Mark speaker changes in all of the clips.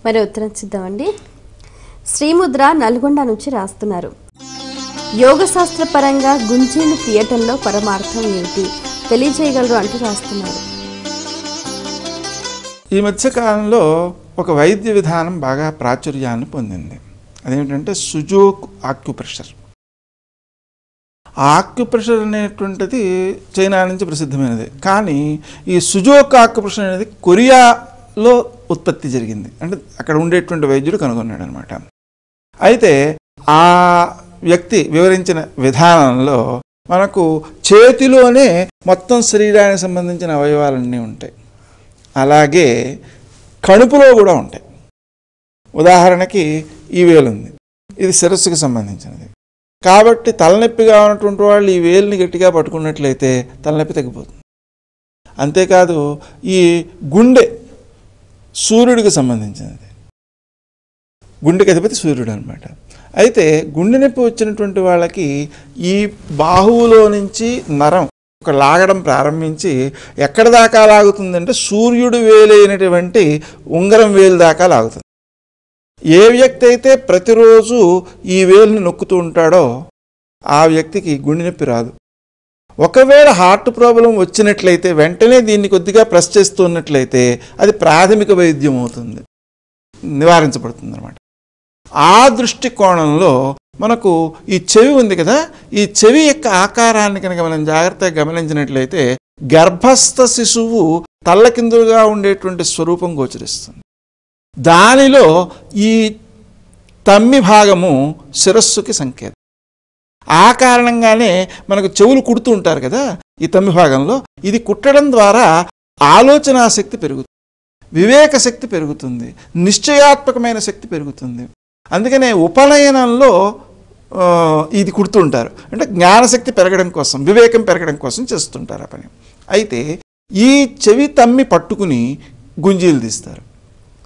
Speaker 1: మరి ఉత్తరం చూద్దామండి. శ్రీముద్ర నల్గొండ నుంచి రాస్తున్నారు. యోగ శాస్త్ర పరంగా గుంజీని తీయటంలో పరమార్థం ఏమిటి తెలియజేయగలరు అంటూ రాస్తున్నారు.
Speaker 2: ఈ మధ్యకాలంలో ఒక వైద్య విధానం బాగా ప్రాచుర్యాన్ని పొందింది. అదేమిటంటే సుజోక్ ఆక్యుప్రెషర్. ఆక్యుప్రెషర్ అనేటువంటిది చైనా నుంచి ప్రసిద్ధమైనది. కానీ ఈ సుజోక్ ఆక్యుప్రెషర్ అనేది కొరియాలో ఉత్పత్తి జరిగింది. అంటే అక్కడ ఉండేటువంటి వైద్యుడు కనుగొన్నాడు అనమాట. అయితే ఆ వ్యక్తి వివరించిన విధానంలో మనకు చేతిలోనే మొత్తం శరీరానికి సంబంధించిన అవయవాలన్నీ ఉంటాయి. అలాగే కడుపులో కూడా ఉంటాయి. ఉదాహరణకి ఈ వేలు ఉంది, ఇది శిరస్సుకు సంబంధించినది. కాబట్టి తలనొప్పిగా ఉన్నటువంటి వాళ్ళు ఈ వేలుని గట్టిగా పట్టుకున్నట్లయితే తలనొప్పి తగ్గిపోతుంది. అంతేకాదు ఈ గుండె సూర్యుడికి సంబంధించినది. గుండెకి అధిపతి సూర్యుడు అనమాట. అయితే గుండె నొప్పి వచ్చినటువంటి వాళ్ళకి ఈ బాహువులో నుంచి నరం ఒక లాగడం ప్రారంభించి ఎక్కడ దాకా లాగుతుందంటే సూర్యుడు వేలైనటువంటి ఉంగరం వేలు దాకా లాగుతుంది. ఏ వ్యక్తి అయితే ప్రతిరోజు ఈ వేలుని నొక్కుతూ ఉంటాడో ఆ వ్యక్తికి గుండె నొప్పి రాదు. ఒకవేళ హార్ట్ ప్రాబ్లం వచ్చినట్లయితే వెంటనే దీన్ని కొద్దిగా ప్రెస్ చేస్తున్నట్లయితే అది ప్రాథమిక వైద్యం అవుతుంది, నివారించబడుతుంది అన్నమాట. ఆ దృష్టికోణంలో మనకు ఈ చెవి ఉంది కదా, ఈ చెవి యొక్క ఆకారాన్ని కనుక మనం జాగ్రత్తగా గమనించినట్లయితే గర్భస్థ శిశువు తల్లకిందులుగా ఉండేటువంటి స్వరూపం గోచరిస్తుంది. దానిలో ఈ తమ్మి భాగము శిరస్సుకి సంకేతం. ఆ కారణంగానే మనకు చెవులు కుడుతూ ఉంటారు కదా, ఈ తమ్మి భాగంలో ఇది కుట్టడం ద్వారా ఆలోచనా శక్తి పెరుగుతుంది, వివేక శక్తి పెరుగుతుంది, నిశ్చయాత్మకమైన శక్తి పెరుగుతుంది. అందుకనే ఉపనయనంలో ఇది కుడుతుంటారు. అంటే జ్ఞానశక్తి పెరగడం కోసం, వివేకం పెరగడం కోసం చేస్తుంటారు ఆ పని. అయితే ఈ చెవి తమ్మి పట్టుకుని గుంజీలు తీస్తారు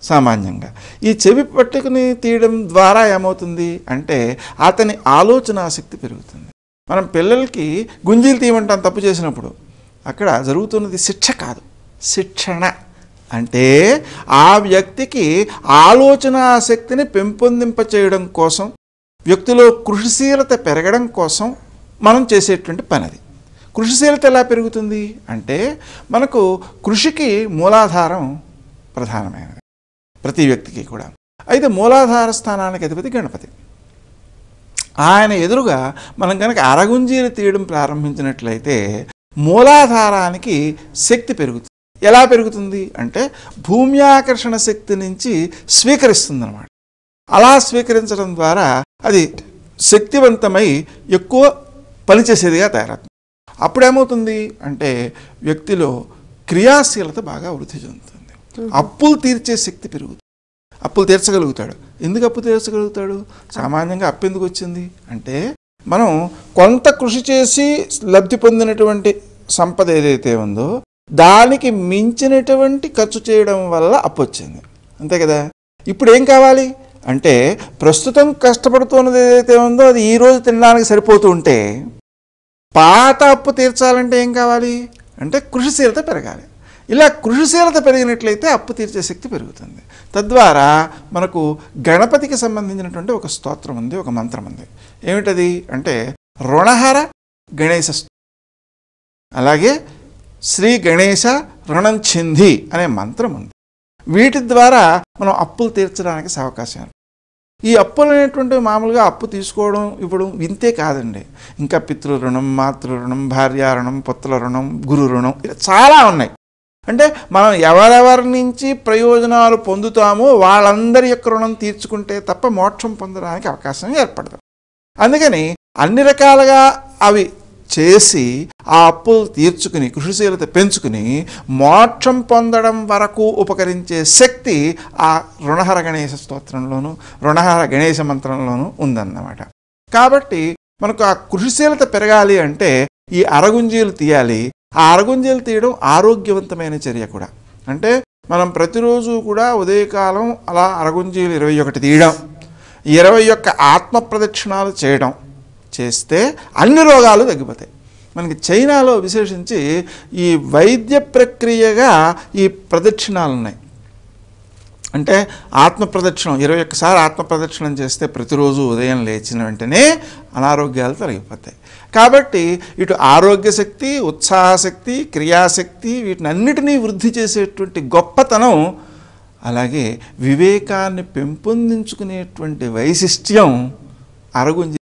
Speaker 2: సామాన్యంగా. ఈ చెవి పట్టుకుని తీయడం ద్వారా ఏమవుతుంది అంటే అతని ఆలోచనా శక్తి పెరుగుతుంది. మనం పిల్లలకి గుంజీలు తీయమంటాం తప్పు చేసినప్పుడు. అక్కడ జరుగుతున్నది శిక్ష కాదు, శిక్షణ. అంటే ఆ వ్యక్తికి ఆలోచనా శక్తిని పెంపొందింప చేయడం కోసం, వ్యక్తిలో కృషిశీలత పెరగడం కోసం మనం చేసేటువంటి పని అది. కృషిశీలత ఎలా పెరుగుతుంది అంటే మనకు కృషికి మూలాధారం ప్రధానమైనది ప్రతి వ్యక్తికి కూడా. అయితే మూలాధార స్థానానికి అధిపతి గణపతి. ఆయన ఎదురుగా మనం కనుక అరగుంజీలు తీయడం ప్రారంభించినట్లయితే మూలాధారానికి శక్తి పెరుగుతుంది. ఎలా పెరుగుతుంది అంటే భూమి ఆకర్షణ శక్తి నుంచి స్వీకరిస్తుంది అన్నమాట. అలా స్వీకరించడం ద్వారా అది శక్తివంతమై ఎక్కువ పనిచేసేదిగా తయారవుతుంది. అప్పుడేమవుతుంది అంటే వ్యక్తిలో క్రియాశీలత బాగా వృద్ధి చెందుతుంది. అప్పులు తీర్చే శక్తి పెరుగుతుంది. అప్పులు తీర్చగలుగుతాడు. ఎందుకు అప్పు తీర్చగలుగుతాడు? సామాన్యంగా అప్పు ఎందుకు వచ్చింది అంటే మనం కొంత కృషి చేసి లబ్ధి పొందినటువంటి సంపద ఏదైతే ఉందో దానికి మించినటువంటి ఖర్చు చేయడం వల్ల అప్పు వచ్చింది, అంతే కదా. ఇప్పుడు ఏం కావాలి అంటే ప్రస్తుతం కష్టపడుతున్నది ఏదైతే ఉందో అది ఈరోజు తినడానికి సరిపోతూ ఉంటే పాత అప్పు తీర్చాలంటే ఏం కావాలి అంటే కృషిశీలత పెరగాలి. ఇలా కృషిశీలత పెరిగినట్లయితే అప్పు తీర్చే శక్తి పెరుగుతుంది. తద్వారా మనకు గణపతికి సంబంధించినటువంటి ఒక స్తోత్రం ఉంది, ఒక మంత్రం ఉంది. ఏమిటది అంటే రుణహర గణేశ, అలాగే శ్రీ గణేశ రుణం చింది అనే మంత్రం ఉంది. వీటి ద్వారా మనం అప్పులు తీర్చడానికి అవకాశం. ఈ అప్పులు అనేటువంటి మామూలుగా అప్పు తీసుకోవడం ఇవ్వడం ఇంతే కాదండి. ఇంకా పితృ రుణం, మాతృ రుణం, భార్య రుణం, పుత్ర రుణం, గురు రుణం, ఇలా చాలా ఉన్నాయి. అంటే మనం ఎవరెవరి నుంచి ప్రయోజనాలు పొందుతామో వాళ్ళందరి యొక్క రుణం తీర్చుకుంటే తప్ప మోక్షం పొందడానికి అవకాశం ఏర్పడదు. అందుకని అన్ని రకాలుగా అవి చేసి ఆ అప్పులు తీర్చుకుని కృషిశీలత పెంచుకుని మోక్షం పొందడం వరకు ఉపకరించే శక్తి ఆ రుణహర గణేశ స్తోత్రంలోనూ రుణహర గణేశ మంత్రంలోనూ ఉందన్నమాట. కాబట్టి మనకు ఆ కృషిశీలత పెరగాలి అంటే ఈ అరగుంజీలు తీయాలి. ఆ అరగుంజీలు తీయడం ఆరోగ్యవంతమైన చర్య కూడా. అంటే మనం ప్రతిరోజు కూడా ఉదయకాలం అలా అరగుంజీలు 21 తీయడం, 21 ఆత్మ ప్రదక్షిణాలు చేయడం చేస్తే అన్ని రోగాలు తగ్గిపోతాయి. మనకి చైనాలో విశేషించి ఈ వైద్య ప్రక్రియగా ఈ ప్రదక్షిణాలు ఉన్నాయి. అంటే ఆత్మప్రదక్షిణం 21 ఆత్మప్రదక్షిణం చేస్తే ప్రతిరోజు ఉదయం లేచిన వెంటనే అనారోగ్యాలు తొలగిపోతాయి. కాబట్టి ఇటు ఆరోగ్య శక్తి, ఉత్సాహశక్తి, క్రియాశక్తి వీటినన్నిటినీ వృద్ధి చేసేటువంటి గొప్పతనం, అలాగే వివేకాన్ని పెంపొందించుకునేటువంటి వైశిష్ట్యం అరగుంజి